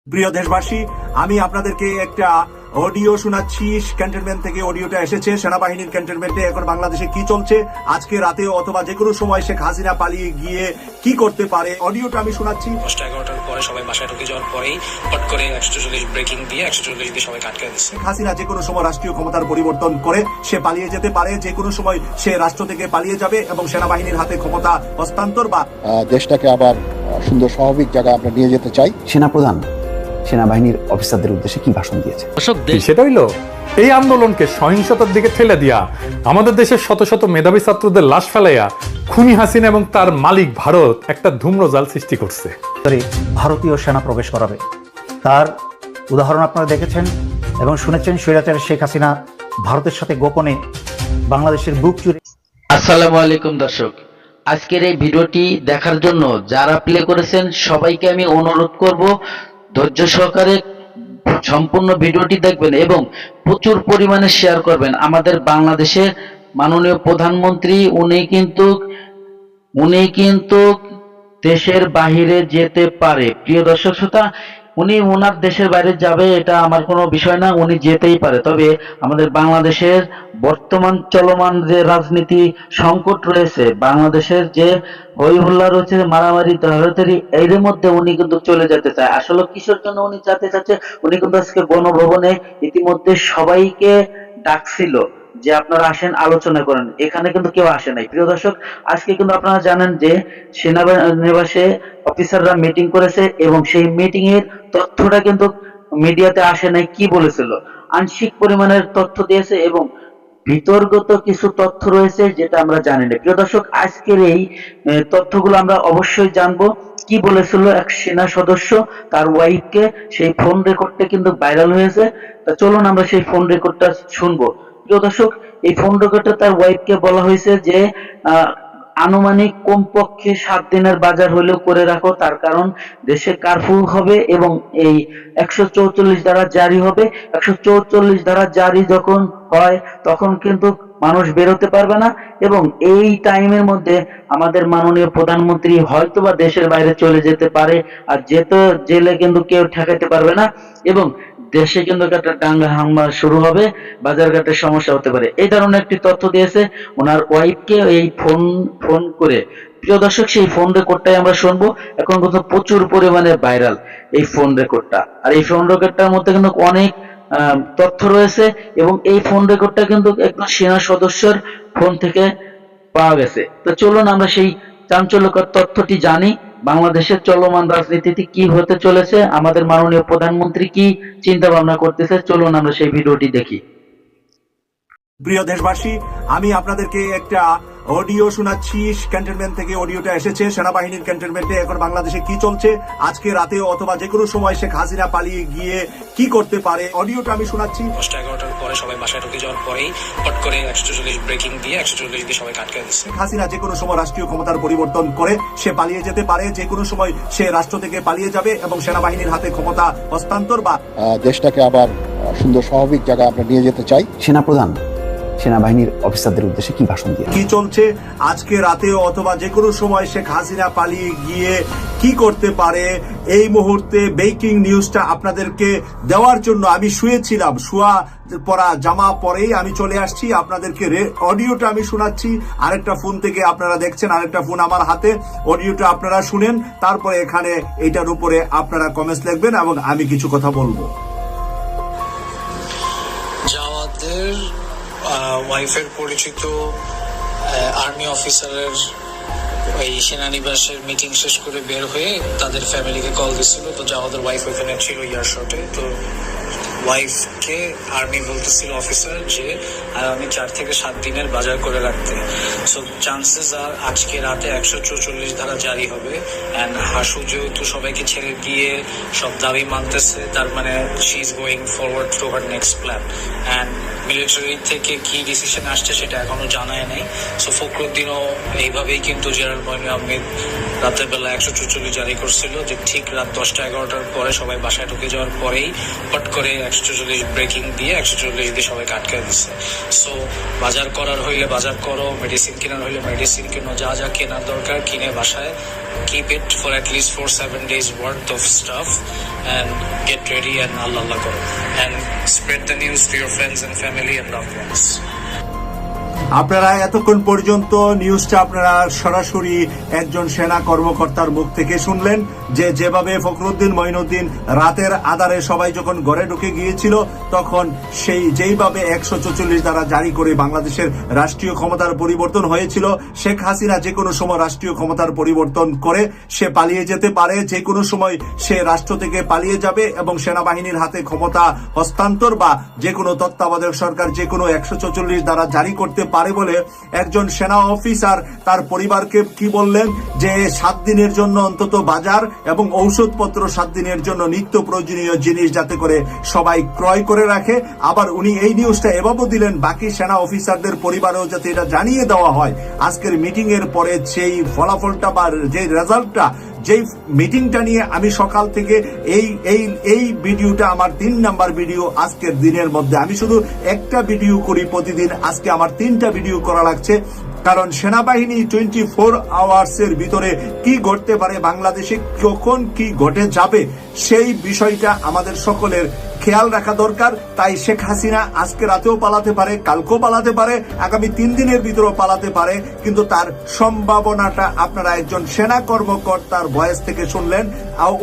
প্রিয় দেশবাসী, আমি আপনাদেরকে একটা অডিও শোনাচ্ছি। ক্যান্টনমেন্ট থেকে অডিওটা এসেছে। সেনাবাহিনীর ক্যান্টনমেন্টে এখন বাংলাদেশে কি চলছে, আজকে রাতে অথবা যে কোনো সময় শেখ হাসিনা পালিয়ে গিয়ে কি করতে পারে, অডিওটা আমি শোনাচ্ছি। 10-11টার পরে সবাই বাসায় ঢুকে যাওয়ার পরেই হট করে 140 ব্রেকিং দিয়ে 140 দিয়ে সবাই আটকে দিচ্ছে। শেখ হাসিনা যে কোনো সময় রাষ্ট্রীয় ক্ষমতার পরিবর্তন করে সে পালিয়ে যেতে পারে, যে কোনো সময় সে রাষ্ট্র থেকে পালিয়ে যাবে এবং সেনাবাহিনীর হাতে ক্ষমতা হস্তান্তর বা দেশটাকে আবার সুন্দর স্বাভাবিক জায়গায় আমরা নিয়ে যেতে চাই। সেনাপ্রধান সেনাবাহিনীর অফিসারদের উদ্দেশ্যে কি ভাষণ দিয়েছে? সেটা হইল এই আন্দোলনকে সহিংসতার দিকে ঠেলে দিয়া আমাদের দেশের শত শত মেধাবী ছাত্রদের লাশ ফেলাইয়া খুনি হাসিনা এবং তার মালিক ভারত একটা ধূম্রজাল সৃষ্টি করছে। ভারতীয় সেনা প্রবেশ করাবে, তার উদাহরণ আপনারা দেখেছেন এবং শুনেছেন। স্বৈরাচার শেখ হাসিনা ভারতের সাথে গোপনে বাংলাদেশের বুক চুরি। আসসালামু আলাইকুম দর্শক, আজকের এই ভিডিওটি দেখার জন্য যারা প্লে করেছেন সবাইকে আমি অনুরোধ করব ধৈর্য সহকারে সম্পূর্ণ ভিডিওটি দেখবেন এবং প্রচুর পরিমাণে শেয়ার করবেন। আমাদের বাংলাদেশের মাননীয় প্রধানমন্ত্রী উনি কিন্তু দেশের বাইরে যেতে পারে। প্রিয় দর্শক শ্রোতা, উনি ওনার দেশের বাইরে যাবে এটা আমার কোনো বিষয় না, উনি যেতেই পারে। তবে আমাদের বাংলাদেশের বর্তমান চলমান যে রাজনীতি সংকট রয়েছে, বাংলাদেশের যে হই হল্লা রয়েছে, মারামারি ধরাধরি, এর মধ্যে উনি কিন্তু চলে যেতে চায়। আসলে কিসের জন্য উনি যেতে চাচ্ছে? উনি কিন্তু আজকে গণভবনে ইতিমধ্যে সবাইকে ডাকছিল যে আপনারা আসেন, আলোচনা করেন। এখানে কিন্তু কেউ আসে নাই। প্রিয় দর্শক, আজকে কিন্তু আপনারা জানেন যে সেনানিবাসে অফিসাররা মিটিং করেছে এবং সেই মিটিং এর তথ্যটা কিন্তু মিডিয়াতে আসে নাই। কি বলেছিল? আংশিক পরিমাণের তথ্য দিয়েছে এবং বিতর্কিত কিছু তথ্য রয়েছে যেটা আমরা জানি না। প্রিয় দর্শক, আজকের এই তথ্যগুলো আমরা অবশ্যই জানবো। কি বলেছিল এক সেনা সদস্য তার ওয়াইফকে, সেই ফোন রেকর্ডটা কিন্তু ভাইরাল হয়েছে। তা চলুন আমরা সেই ফোন রেকর্ডটা শুনবো। প্রিয় দর্শক, এই ফোন রেকর্ডে তার ওয়াইফকে বলা হয়েছে যে আনুমানিক কমপক্ষে 7 দিনের বাজার হলেও করে রাখো, তার কারণ দেশে কারফিউ হবে এবং এই 144 ধারা জারি হবে। 144 ধারা জারি যখন হয় তখন কিন্তু মানুষ বেরোতে পারবে না এবং এই টাইমের মধ্যে আমাদের মাননীয় প্রধানমন্ত্রী হয়তোবা দেশের বাইরে চলে যেতে পারে, আর যেতে জেলে কিন্তু কেউ ঠেকাতে পারবে না এবং দেশে কিন্তু একটা দাঙ্গা হাঙ্গামা শুরু হবে, বাজারঘাটের সমস্যা হতে পারে। এই ধরনের একটি তথ্য দিয়েছে ওনার ওয়াইফকে এই ফোন করে। প্রিয় দর্শক, সেই ফোন রেকর্ডটাই আমরা শুনবো। এখন কিন্তু প্রচুর পরিমাণে ভাইরাল এই ফোন রেকর্ডটা, আর এই ফোন রেকর্ডটার মধ্যে কিন্তু অনেক তথ্য রয়েছে এবং এই ফোন রেকর্ডটা কিন্তু একজন সেনা সদস্যের ফোন থেকে পাওয়া গেছে। তো চলুন আমরা সেই চাঞ্চল্যকর তথ্যটি জানি। বাংলাদেশের চলমান রাজনীতিতে কি হতে চলেছে, আমাদের মাননীয় প্রধানমন্ত্রী কি চিন্তা ভাবনা করতেছে, চলুন আমরা সেই ভিডিওটি দেখি। প্রিয় দেশবাসী, আমি আপনাদেরকে একটা অডিও শোনাচ্ছি। ক্যান্টনমেন্ট থেকে অডিওটা এসেছে। সেনাবাহিনীর ক্যান্টনমেন্টে এখন বাংলাদেশে কি চলছে, আজকে রাতে অথবা যে কোনো সময় শেখ হাসিনা পালিয়ে গিয়ে কি করতে পারে, অডিওটা আমি শোনাচ্ছি। 10-11টার পরে সবাই বাসায় ঢুকে যাওয়ার পরেই হট করে 140 ব্রেকিং দিয়ে 140 দিয়ে সবাই আটকে দিচ্ছে। শেখ হাসিনা যে কোনো সময় রাষ্ট্রীয় ক্ষমতার পরিবর্তন করে সে পালিয়ে যেতে পারে, যে কোনো সময় সে রাষ্ট্র থেকে পালিয়ে যাবে এবং সেনাবাহিনীর হাতে ক্ষমতা হস্তান্তর বা দেশটাকে আবার সুন্দর স্বাভাবিক জায়গায় আমরা নিয়ে যেতে চাই। সেনাপ্রধান সেনাবাহিনীর অফিসারদের উদ্দেশ্যে কি ভাষণ দিয়েছে? কি চলছে, আজকে রাতে অথবা যে কোনো সময় শেখ হাসিনা পালিয়ে গিয়ে কি করতে পারে, এই মুহূর্তে ব্রেকিং নিউজটা আপনাদেরকে দেওয়ার জন্য আমি শুয়েছিলাম। শোয়া পরা জামা পরেই আমি চলে আসছি। আপনাদেরকে অডিওটা আমি শোনাচ্ছি। আরেকটা ফোন থেকে আপনারা দেখছেন, আরেকটা ফোন আমার হাতে। অডিওটা আপনারা শুনেন, তারপরে এখানে এটার উপরে আপনারা কমেন্টস লিখবেন এবং আমি কিছু কথা বলবো। জাওয়াদের ওয়াইফের পরিচিত আর্মি অফিসারের ওই সেনানিবাসের মিটিং শেষ করে বের হয়ে তাদের ফ্যামিলিকে কল দিছিল। তো জাওয়াদের ওয়াইফ ওখানে ছিল এয়ারশটে। তো ওয়াইফকে আর্মি বলতেছিল অফিসার যে আমি 4 থেকে 7 দিনের বাজার করে রাখতে। সো চান্সেস আর আজকে রাতে 144 ধারা জারি হবে। অ্যান্ড হাসু যেহেতু সবাইকে ছেড়ে দিয়ে সব দাবি মানতেছে, তার মানে she is going forward to her next plan. And military থেকে কি ডিসিশন আসছে সেটা এখনো জানায় নাই। সো ফখরুদ্দিনও এইভাবেই কিন্তু জেনারেল মঈন আহমেদ রাতের বেলা 144 জারি করছিল যে ঠিক রাত 10-11টার পরে সবাই বাসায় ঢুকে যাওয়ার পরেই হট করে 140 ব্রেকিং দিয়ে 140 দিয়ে সবাইকে আটকে দিচ্ছে। সো বাজার করার হইলে বাজার করো, মেডিসিন কেনার হইলে মেডিসিন কেনো, যা যা কেনার দরকার কিনে বাসায় keep it for at least 4-7 days worth of stuff and ready and Allah Allah karo. And spread the news to your friends and family and loved ones. আপনারা এতক্ষণ পর্যন্ত নিউজটা আপনারা সরাসরি একজন সেনা কর্মকর্তার মুখ থেকে শুনলেন, যে যেভাবে ফখরুদ্দিন মঈনুদ্দিন রাতের আধারে সবাই যখন ঘরে ঢুকে গিয়েছিল তখন যেইভাবে 144 ধারা জারি করে বাংলাদেশের রাষ্ট্রীয় ক্ষমতার পরিবর্তন হয়েছিল, শেখ হাসিনা যে কোনো সময় রাষ্ট্রীয় ক্ষমতার পরিবর্তন করে সে পালিয়ে যেতে পারে, যে কোনো সময় সে রাষ্ট্র থেকে পালিয়ে যাবে এবং সেনাবাহিনীর হাতে ক্ষমতা হস্তান্তর বা যে কোনো তত্ত্বাবধায়ক সরকার যে কোনো 144 ধারা জারি করতে পারে বলে একজন সেনা অফিসার তার পরিবারকে কি বললেন, যে 7 দিনের জন্য অন্তত বাজার এবং ঔষধপত্র 7 দিনের জন্য নিত্য প্রয়োজনীয় জিনিস যাতে করে সবাই ক্রয় করে রাখে। আবার উনি এই নিউজটা এভাবেও দিলেন বাকি সেনা অফিসারদের পরিবারেও যাতে এটা জানিয়ে দেওয়া হয় আজকের মিটিং এর পরে সেই ফলাফলটা বা যে রেজাল্টটা, যেই মিটিংটা নিয়ে আমি সকাল থেকে এই ভিডিওটা আমার 3 নাম্বার ভিডিও আজকের দিনের মধ্যে। আমি শুধু একটা ভিডিও করি প্রতিদিন, আজকে আমার 3টা ভিডিও করা লাগছে, কারণ সেনাবাহিনী 24 আওয়ার্সের ভিতরে কি ঘটতে পারে, বাংলাদেশে কখন কি ঘটে যাবে সেই বিষয়টা আমাদের সকলের খেয়াল রাখা দরকার। তাই শেখ হাসিনা আজকে রাতেও পালাতে পারে, কালকেও পালাতে পারে, আগামী 3 দিনের ভিতরেও পালাতে পারে, কিন্তু তার সম্ভাবনাটা আপনারা একজন সেনা কর্মকর্তার ভয়েস থেকে শুনলেন।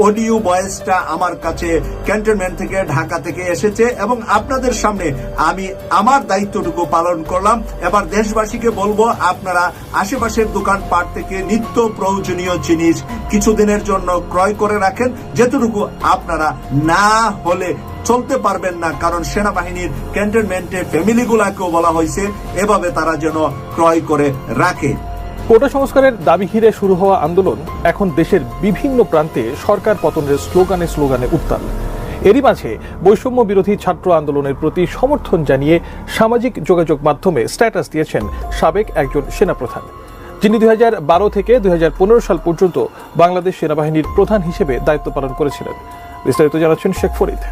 অডিও ভয়েসটা আমার কাছে ক্যান্টনমেন্ট থেকে ঢাকা থেকে এসেছে এবং আপনাদের সামনে আমি আমার দায়িত্বটুকু পালন করলাম। এবার দেশবাসীকে বলবো, আপনারা আশেপাশের দোকানপাট থেকে নিত্য প্রয়োজনীয় জিনিস কিছুদিনের জন্য ক্রয় করে রাখেন, যেটুকু আপনারা না হলে চলতে পারবেন না, কারণ সেনাবাহিনীর ক্যান্টনমেন্টে ফ্যামিলিগুলাকেও বলা হয়েছে এভাবে তারা যেন ক্রয় করে রাখে। কোটা সংস্কারের দাবি ঘিরে শুরু হওয়া আন্দোলন এখন দেশের বিভিন্ন প্রান্তে সরকার পতনের স্লোগানে স্লোগানে উত্তাল। এরই মাঝে বৈষম্য বিরোধী ছাত্র আন্দোলনের প্রতি সমর্থন জানিয়ে সামাজিক যোগাযোগ মাধ্যমে স্ট্যাটাস দিয়েছেন সাবেক একজন সেনাপ্রধান, যিনি 2012 থেকে 2015 সাল পর্যন্ত বাংলাদেশ সেনাবাহিনীর প্রধান হিসেবে দায়িত্ব পালন করেছিলেন। বিস্তারিত জানাচ্ছেন শেখ ফরিদ।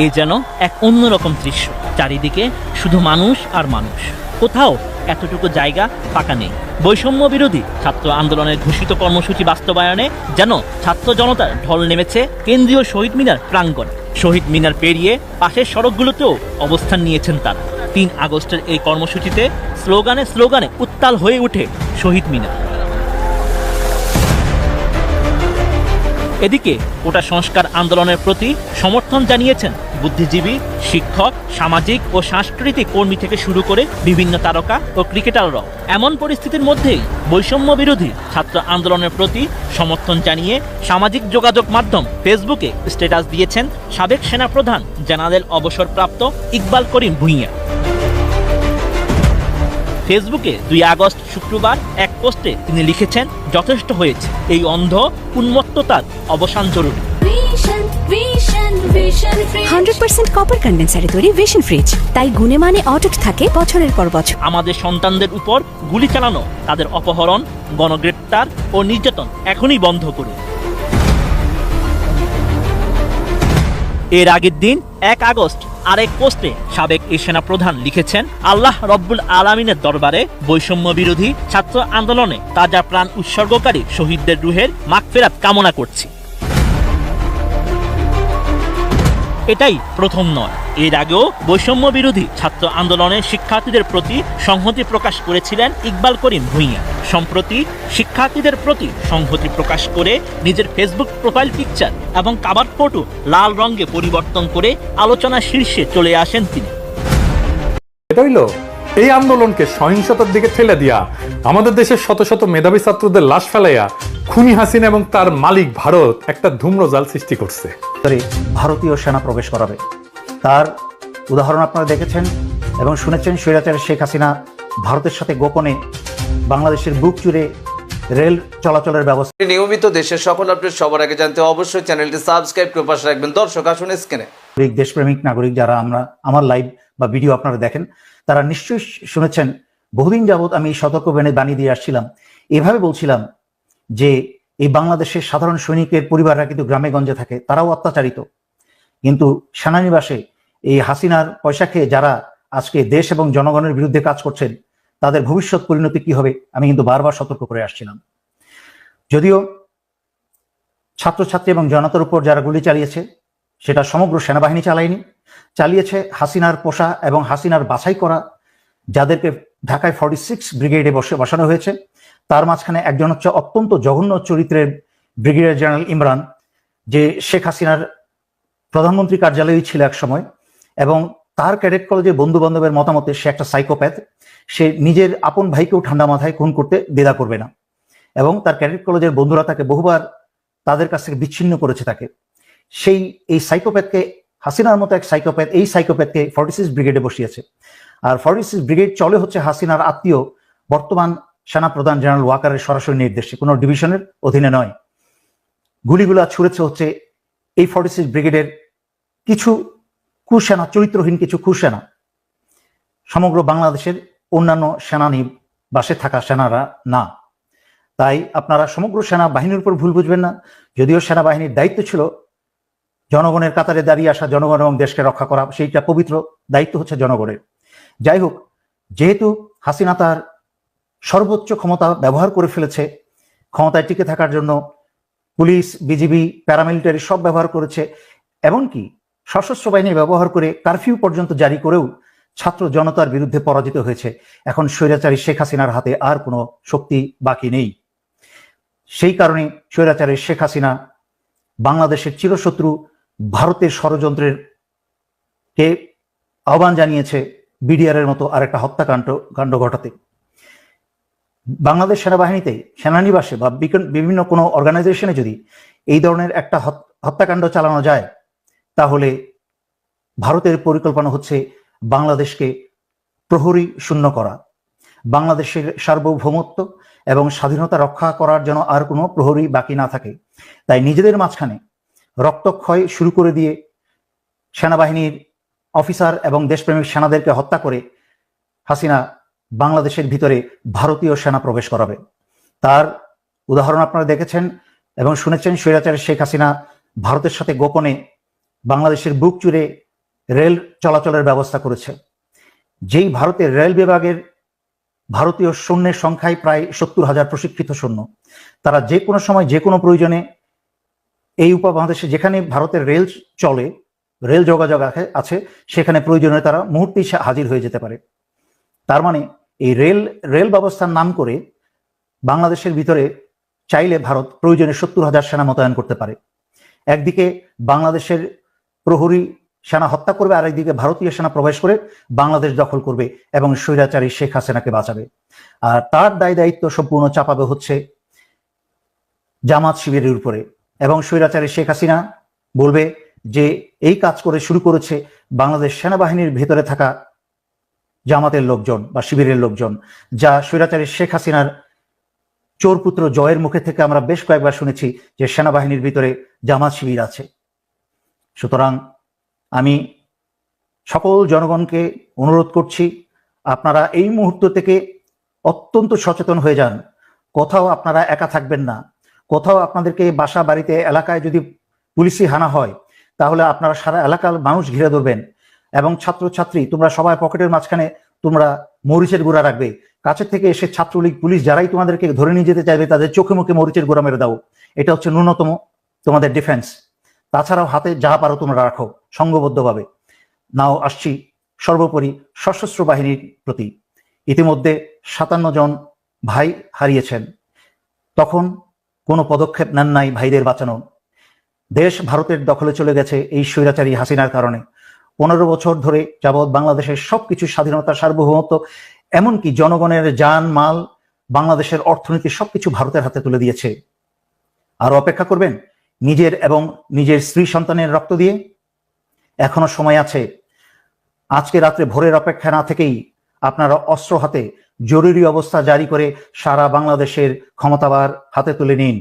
এ যেন এক অন্যরকম দৃশ্য, চারিদিকে শুধু মানুষ আর মানুষ, কোথাও এতটুকু জায়গা ফাঁকা নেই। বৈষম্য বিরোধী ছাত্র আন্দোলনের ঘোষিত কর্মসূচি বাস্তবায়নে যেন ছাত্র জনতার ঢল নেমেছে কেন্দ্রীয় শহীদ মিনার প্রাঙ্গণ। শহীদ মিনার পেরিয়ে পাশের সড়কগুলোতেও অবস্থান নিয়েছেন তারা। 3 আগস্টের এই কর্মসূচিতে স্লোগানে স্লোগানে উত্তাল হয়ে ওঠে শহীদ মিনার। এদিকে কোটা সংস্কার আন্দোলনের প্রতি সমর্থন জানিয়েছেন বুদ্ধিজীবী, শিক্ষক, সামাজিক ও সাংস্কৃতিক কর্মী থেকে শুরু করে বিভিন্ন তারকা ও ক্রিকেটাররাও। এমন পরিস্থিতির মধ্যেই বৈষম্য বিরোধী ছাত্র আন্দোলনের প্রতি সমর্থন জানিয়ে সামাজিক যোগাযোগ মাধ্যম ফেসবুকে স্ট্যাটাস দিয়েছেন সাবেক সেনাপ্রধান জেনারেল অবসরপ্রাপ্ত ইকবাল করিম ভূঁইয়া। ফেসবুকে 2 আগস্ট শুক্রবার এক পোস্টে তিনি লিখেছেন, যথেষ্ট হয়েছে, এই অন্ধ উন্মত্ততার অবসান জরুরি। 100% কপার কন্ডেন্সারে তৈরি ভিশন ফ্রিজ, তাই গুণে মানে অটুট থাকে বছরের পর বছর। আমাদের সন্তানদের উপর গুলি চালানো, তাদের অপহরণ, গণগ্রেপ্তার ও নির্যাতন এখনই বন্ধ করুন। এর আগের দিন 1 আগস্ট আরেক পোস্টে সাবেক এই সেনাপ্রধান লিখেছেন, আল্লাহ রব্বুল আলামিনের দরবারে বৈষম্য বিরোধী ছাত্র আন্দোলনে তাজা প্রাণ উৎসর্গকারী শহীদদের রুহের মাগফিরাত কামনা করছি। এটাই প্রথম নয়, এর আগেও বৈষম্য বিরোধী ছাত্র আন্দোলনের শিক্ষার্থীদের প্রতি সংহতি প্রকাশ করেছিলেন ইকবাল করিম ভূঁইয়া। সম্প্রতি শিক্ষার্থীদের প্রতি সংহতি প্রকাশ করে নিজের ফেসবুক প্রোফাইল পিকচার এবং কাভার ফটো লাল রঙে পরিবর্তন করে আলোচনার শীর্ষে চলে আসেন তিনি। এটা হইল এই আন্দোলনকে সহিংসতার দিকে ঠেলে দিয়া আমাদের দেশের শত শত মেধাবী ছাত্রদের লাশ ফেলাইয়া খুনি হাসিনা এবং তার মালিক ভারত একটা ধূম্রজাল সৃষ্টি করছে। ভারতীয় সেনা প্রবেশ করাবে, তার উদাহরণ আপনারা দেখেছেন এবং শুনেছেন। স্বৈরাচার শেখ হাসিনা ভারতের সাথে গোপনে বাংলাদেশের বুক জুড়ে রেল চলাচলের ব্যবস্থা। নিয়মিত দেশের সকল আপডেট সবার আগে জানতে অবশ্যই চ্যানেলটি সাবস্ক্রাইব করে পাশে রাখবেন। দর্শক আসুন স্ক্রিনে। দেশপ্রেমিক নাগরিক যারা আমার লাইভ বা ভিডিও আপনারা দেখেন, তারা নিশ্চয়ই শুনেছেন বহুদিন যাবৎ আমি সতর্ক বাণী দিয়ে আসছিলাম, এভাবে বলছিলাম যে এই বাংলাদেশের সাধারণ সৈনিকের পরিবাররা কিন্তু গ্রামে গঞ্জে থাকে, তারাও অত্যাচারিত, কিন্তু সেনানিবাসে এই হাসিনার পয়সা খেয়ে যারা আজকে দেশ এবং জনগণের বিরুদ্ধে কাজ করছেন তাদের ভবিষ্যৎ পরিণতি কি হবে আমি কিন্তু বারবার সতর্ক করে আসছিলাম। যদিও ছাত্রছাত্রী এবং জনতার উপর যারা গুলি চালিয়েছে সেটা সমগ্র সেনাবাহিনী চালিয়েছে হাসিনার পোষা এবং হাসিনার বাছাই করা যাদেরকে ঢাকায় 46 ব্রিগেডে বসানো হয়েছে, তার মাঝখানে একজন হচ্ছে অত্যন্ত জঘন্য চরিত্রের ব্রিগেডিয়ার জেনারেল ইমরান, যে শেখ হাসিনার প্রধানমন্ত্রী কার্যালয়ে ছিল এক সময়, এবং তার ক্যাডেট কলেজের বন্ধু বান্ধবের মতামতে সে একটা সাইকোপ্যাথ। সে নিজের আপন ভাইকেও ঠান্ডা মাথায় খুন করতে দ্বিধা করবে না, এবং তার ক্যাডেট কলেজের বন্ধুরা তাকে বহুবার তাদের কাছ থেকে বিচ্ছিন্ন করেছে তাকে। এই সাইকোপ্যাথকে, হাসিনার মতো এক সাইকোপ্যাথ, এই সাইকোপ্যাথকে 46 ব্রিগেডে বসিয়েছে। আর 46 ব্রিগেড চলে হচ্ছে হাসিনার আত্মীয় বর্তমান সেনাপ্রধান জেনারেল ওয়াকারের সরাসরি নির্দেশে, কোনো ডিভিশনের অধীনে নয়। গুলিগুলা ছুড়েছে হচ্ছে এই 46 ব্রিগেডের কিছু কুসেনা, চরিত্রহীন কিছু কুসেনা, সমগ্র বাংলাদেশের অন্যান্য সেনানিবাসে থাকা সেনারা না। তাই আপনারা সমগ্র সেনাবাহিনীর উপর ভুল বুঝবেন না। যদিও সেনাবাহিনীর দায়িত্ব ছিল জনগণের কাতারে দাঁড়িয়ে আসা, জনগণ এবং দেশকে রক্ষা করা, সেইটা পবিত্র দায়িত্ব হচ্ছে জনগণের। যাই হোক, যেহেতু হাসিনা তার সর্বোচ্চ ক্ষমতা ব্যবহার করে ফেলেছে, ক্ষমতায় টিকে থাকার জন্য পুলিশ, বিজিবি, প্যারামিলিটারি সব ব্যবহার করেছে, এমনকি সশস্ত্র বাহিনী ব্যবহার করে কারফিউ পর্যন্ত জারি করেও ছাত্র জনতার বিরুদ্ধে পরাজিত হয়েছে। এখন স্বৈরাচারী শেখ হাসিনার হাতে আর কোনো শক্তি বাকি নেই। সেই কারণে স্বৈরাচারী শেখ হাসিনা বাংলাদেশের চিরশত্রু ভারতের ষড়যন্ত্রের কে আহ্বান জানিয়েছে বিডিআর এর মতো আরেকটা হত্যাকাণ্ড ঘটাতে। বাংলাদেশ সেনাবাহিনীতে, সেনানিবাসে বা বিভিন্ন কোনো অর্গানাইজেশনে যদি এই ধরনের একটা হত্যাকাণ্ড চালানো যায়, তাহলে ভারতের পরিকল্পনা হচ্ছে বাংলাদেশকে প্রহরী শূন্য করা, বাংলাদেশের সার্বভৌমত্ব এবং স্বাধীনতা রক্ষা করার জন্য আর কোনো প্রহরী বাকি না থাকে। তাই নিজেদের মাঝখানে রক্তক্ষয় শুরু করে দিয়ে সেনাবাহিনীর অফিসার এবং দেশপ্রেমিক সেনাদেরকে হত্যা করে হাসিনা বাংলাদেশের ভিতরে ভারতীয় সেনা প্রবেশ করাবে। তার উদাহরণ আপনারা দেখেছেন এবং শুনেছেন। স্বৈরাচারী শেখ হাসিনা ভারতের সাথে গোপনে বাংলাদেশের বুক চুরে রেল চলাচলের ব্যবস্থা করেছে। যেই ভারতের রেল বিভাগের ভারতীয় সৈন্যের সংখ্যায় প্রায় 70,000 প্রশিক্ষিত সৈন্য, তারা যে কোনো সময় যে কোনো প্রয়োজনে এই উপমহাদেশে যেখানে ভারতের রেল চলে, রেল যোগাযোগ আছে, সেখানে প্রয়োজনে তারা মুহূর্তেই হাজির হয়ে যেতে পারে। তার মানে এই রেল ব্যবস্থার নাম করে বাংলাদেশের ভিতরে চাইলে ভারত প্রয়োজনে 70,000 সেনা মোতায়েন করতে পারে। একদিকে বাংলাদেশের প্রহরী সেনা হত্যা করবে, আর একদিকে ভারতীয় সেনা প্রবেশ করে বাংলাদেশ দখল করবে এবং স্বৈরাচারী শেখ হাসিনাকে বাঁচাবে। আর তার দায় দায়িত্ব সম্পূর্ণ চাপাবে হচ্ছে জামাত শিবিরের উপরে, এবং স্বৈরাচারী শেখ হাসিনা বলবে যে এই কাজ করে শুরু করেছে বাংলাদেশ সেনাবাহিনীর ভেতরে থাকা জামাতের লোকজন বা শিবিরের লোকজন, যা স্বৈরাচারী শেখ হাসিনার চোরপুত্র জয়ের মুখে থেকে আমরা বেশ কয়েকবার শুনেছি যে সেনাবাহিনীর ভিতরে জামাত শিবির আছে। সুতরাং আমি সকল জনগণকে অনুরোধ করছি, আপনারা এই মুহূর্ত থেকে অত্যন্ত সচেতন হয়ে যান। কোথাও আপনারা একা থাকবেন না। কোথাও আপনাদেরকে বাসা বাড়িতে এলাকায় যদি পুলিশি হানা হয়, তাহলে আপনারা সারা এলাকার মানুষ ঘিরে ধরবেন। এবং ছাত্রছাত্রী, তোমরা সবাই পকেটের মাঝখানে তোমরা মরিচের গুঁড়া রাখবে। কাছের থেকে এসে ছাত্রলীগ, পুলিশ যারাই তোমাদেরকে ধরে নিয়ে যেতে চাইবে, তাদের চোখে মুখে মরিচের গুঁড়া মেরে দাও। এটা হচ্ছে ন্যূনতম তোমাদের ডিফেন্স। তাছাড়াও হাতে যা পারো তোমরা রাখো সংঘবদ্ধভাবে। নাও আসছি সর্বোপরি সশস্ত্র বাহিনীর প্রতি। ইতিমধ্যে 57 জন ভাই হারিয়েছেন, তখন কোনো পদক্ষেপ নেন নাই ভাইদের বাঁচানো। দেশ ভারতের দখলে চলে গেছে এই স্বৈরাচারী হাসিনার কারণে। 15 বছর ধরে যাবৎ বাংলাদেশের সবকিছু, স্বাধীনতা, সার্বভৌমত্ব, এমনকি জনগণের জান মাল, বাংলাদেশের অর্থনীতি সবকিছু ভারতের হাতে তুলে দিয়েছে। আর অপেক্ষা করবেন নিজের এবং নিজের স্ত্রী সন্তানের রক্ত দিয়ে? এখনো সময় আছে। আজকে রাত্রে ভোরের অপেক্ষা না থেকেই আপনারা অস্ত্র হাতে জরুরি অবস্থা জারি করে সারা বাংলাদেশের ক্ষমতাবার হাতে তুলে নিন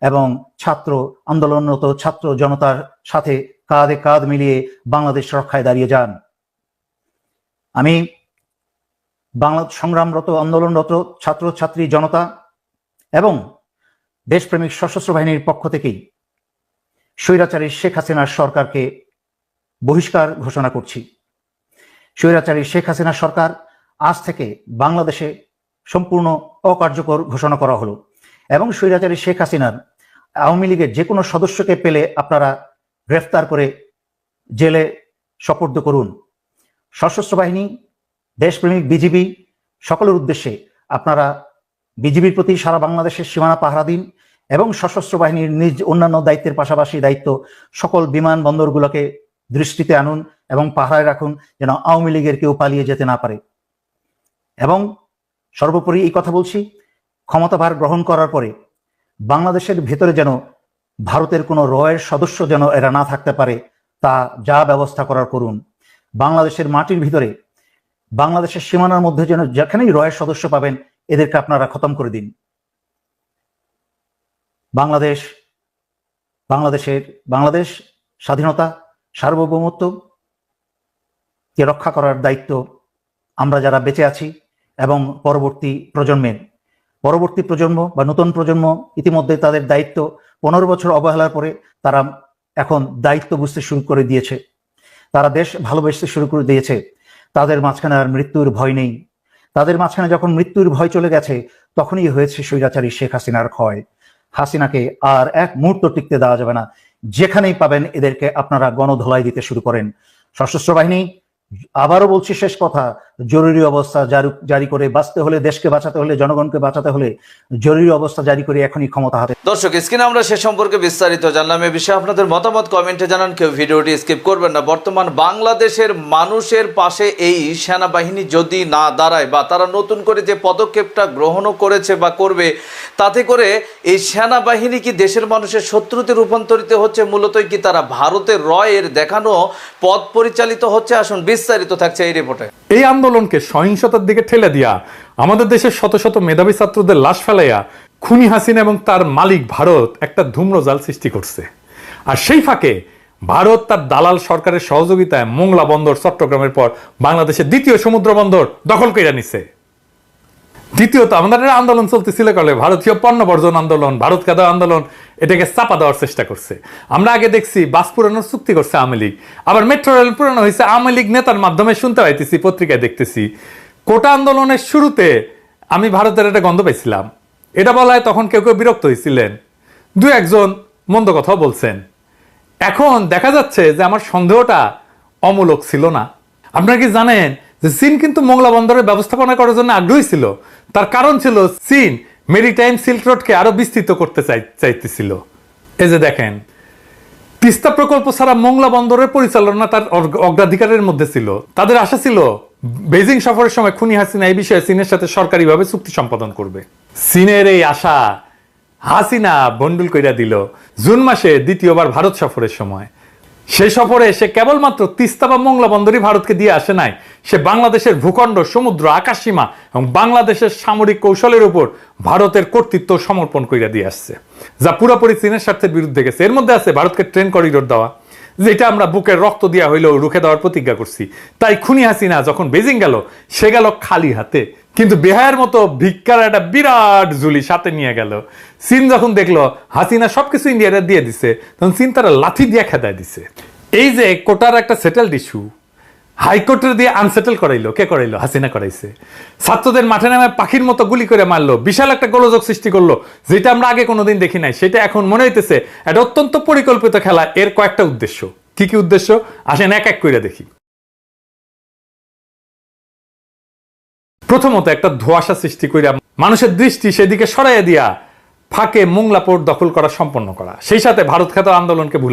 এবং ছাত্র আন্দোলনরত ছাত্র জনতার সাথে কাঁধে কাঁধ মিলিয়ে বাংলাদেশ রক্ষায় দাঁড়িয়ে যান। আমি বাংলা সংগ্রামরত, আন্দোলনরত ছাত্র ছাত্রী জনতা এবং দেশপ্রেমিক সশস্ত্র বাহিনীর পক্ষ থেকেই স্বৈরাচারী শেখ হাসিনার সরকারকে বহিষ্কার ঘোষণা করছি। স্বৈরাচারী শেখ হাসিনা সরকার আজ থেকে বাংলাদেশে সম্পূর্ণ অকার্যকর ঘোষণা করা হলো এবং স্বৈরাচারী শেখ হাসিনার আওয়ামী লীগের যে কোনো সদস্যকে পেলে আপনারা গ্রেফতার করে জেলে সোপর্দ করুন। সশস্ত্র বাহিনী, দেশপ্রেমিক বিজিবি সকলের উদ্দেশ্যে আপনারা বিজিবির প্রতি সারা বাংলাদেশের সীমানা পাহারা দিন এবং সশস্ত্র বাহিনীর নিজ অন্যান্য দায়িত্বের পাশাপাশি দায়িত্ব সকল বিমানবন্দরগুলোকে দৃষ্টিতে আনুন এবং পাহারায় রাখুন যেন আওয়ামী লীগের কেউ পালিয়ে যেতে না পারে। এবং সর্বোপরি এই কথা বলছি, ক্ষমতাভার গ্রহণ করার পরে বাংলাদেশের ভেতরে যেন ভারতের কোনো রয়ের সদস্য যেন এরা না থাকতে পারে, তা যা ব্যবস্থা করার করুন। বাংলাদেশের মাটির ভিতরে, বাংলাদেশের সীমানার মধ্যে যেন যেখানেই রয়ের সদস্য পাবেন এদেরকে আপনারা খতম করে দিন। বাংলাদেশ স্বাধীনতা, সার্বভৌমত্ব কে রক্ষা করার দায়িত্ব আমরা যারা বেঁচে আছি এবং পরবর্তী প্রজন্ম বা নতুন প্রজন্ম ইতিমধ্যে তাদের দায়িত্ব 15 বছর অবহেলার পরে তারা এখন দায়িত্ব বুঝতে শুরু করে দিয়েছে, তারা দেশ ভালোবাসতে শুরু করে দিয়েছে। তাদের মাঝখানে আর মৃত্যুর ভয় নেই। তাদের মাঝখানে যখন মৃত্যুর ভয় চলে গেছে তখনই হয়েছে স্বৈরাচারী শেখ হাসিনার ক্ষয়। হাসিনাকে আর এক মুহূর্ত টিকতে দেওয়া যাবে না। যেখানেই পাবেন এদেরকে আপনারা গণধোলাই দিতে শুরু করেন। সশস্ত্র বাহিনী, আবারও বলছি শেষ কথা, জরুরি অবস্থা জারি করে বাঁচতে হলে, দেশকে বাঁচাতে হলে, জনগণকে বাঁচাতে হলে জরুরি অবস্থা জারি করে এখনই ক্ষমতা হাতে। দর্শক, স্ক্রিনে আমরা সে সম্পর্কে বিস্তারিত জানলাম। এ বিষয়ে আপনাদের মতামত কমেন্টে জানান, কেউ ভিডিওটি স্কিপ করবেন না। বর্তমান বাংলাদেশের মানুষের পাশে এই সেনাবাহিনী যদি না দাঁড়ায় বা তারা নতুন করে যে পদক্ষেপটা গ্রহণও করেছে বা করবে, তাতে করে এই সেনাবাহিনী কি দেশের মানুষের শত্রুতে রূপান্তরিত হচ্ছে, মূলতই কি তারা ভারতের রয়ের দেখানো পথ পরিচালিত হচ্ছে? আসুন বিস্তারিত থাকছে এই রিপোর্টে। এই আন্দোলনকে সহিংসতার দিকে ঠেলে দিয়া আমাদের দেশের শত শত মেধাবী ছাত্রদের লাশ ফেলাইয়া খুনি হাসিনা এবং তার মালিক ভারত একটা ধূম্রজাল সৃষ্টি করছে। আর সেই ফাঁকে ভারত তার দালাল সরকারের সহযোগিতায় মোংলা বন্দর চট্টগ্রামের পর বাংলাদেশের দ্বিতীয় সমুদ্র বন্দর দখল করে নিছে। দ্বিতীয়ত আমাদের আন্দোলন চলতেছিল কালে ভারতীয় পণ্য বর্জন আন্দোলন, ভারত কাদা আন্দোলন, এটাকে চাপা দেওয়ার চেষ্টা করছে। আমরা আগে দেখছি বাস পুরানোর চুক্তি করছে আওয়ামী লীগ, আবার মেট্রো রেল পুরানো হয়েছে আওয়ামী লীগ নেতার মাধ্যমে শুনতে পাইতেছি, পত্রিকায় দেখতেছি। কোটা আন্দোলনের শুরুতে আমি ভারতের একটা গন্ধ পাইছিলাম, এটা বলায় তখন কেউ কেউ বিরক্ত হয়েছিলেন, দু একজন মন্দ কথাও বলছেন। এখন দেখা যাচ্ছে যে আমার সন্দেহটা অমূলক ছিল না। আপনারা কি জানেন যে চীন কিন্তু মোংলা বন্দরের ব্যবস্থাপনা করার জন্য আগ্রহী ছিল? তার কারণ ছিল চীন মেরিটাইম সিল্ক রোডকে আরো বিস্তৃত করতে চাইতেছিল। এই যে দেখেন, তিস্তা প্রকল্প ছাড়া মোংলা বন্দরের পরিচালনা তার অগ্রাধিকারের মধ্যে ছিল। তাদের আশা ছিল বেজিং সফরের সময় খুনি হাসিনা এই বিষয়ে চীনের সাথে সরকারিভাবে চুক্তি সম্পাদন করবে। চীনের এই আশা হাসিনা বন্ডুল কইরা দিল জুন মাসে দ্বিতীয়বার ভারত সফরের সময়। সেই সফরে সে কেবলমাত্র তিস্তা বা মোংলা বন্দরই ভারতকে দিয়ে আসে নাই, সে বাংলাদেশের ভূখণ্ড, সমুদ্র, আকাশসীমা এবং বাংলাদেশের সামরিক কৌশলের উপর ভারতের কর্তৃত্ব সমর্পণ কইরা দিয়ে আসছে, যা পুরোপুরি চীনের স্বার্থের বিরুদ্ধে গেছে। এর মধ্যে আছে ভারতকে ট্রেন করিডোর দেওয়া, যেটা আমরা বুকের রক্ত দেওয়া হইলেও রুখে দেওয়ার প্রতিজ্ঞা করছি। তাই খুনি হাসিনা যখন বেজিং গেল, সে গেল খালি হাতে, কিন্তু বেহায়ের মতো ভিক্ষার একটা বিরাট ঝুলি সাথে নিয়ে গেল। চীন যখন দেখলো হাসিনা সবকিছু ইন্ডিয়ারে দিয়ে দিছে, তখন চীন তারা লাঠি দিয়ে খেদায় দিছে। এই যে কোটার একটা সেটেলড ইস্যু হাইকোর্টের দিয়ে আনসেটেল করাইলো, কে করাইলো? হাসিনা করাইছে। ছাত্রদের মাঠে নামে পাখির মতো গুলি করে মারলো, বিশাল একটা গোলযোগ সৃষ্টি করলো, যেটা আমরা আগে কোনোদিন দেখি নাই। সেটা এখন মনে হইতেছে একটা অত্যন্ত পরিকল্পিত খেলা। এর কয়েকটা উদ্দেশ্য। কি কি উদ্দেশ্য আসেন এক এক করে দেখি। প্রথমত, একটা ধোঁয়াশা সৃষ্টি কইরা মানুষের দৃষ্টি সেদিকে সরাইয়া দিয়া ফাঁকে মোংলা পোর্ট দখল করা সম্পন্ন করা, সেই সাথে ভারত খ্যাত আন্দোলনকে ভুলে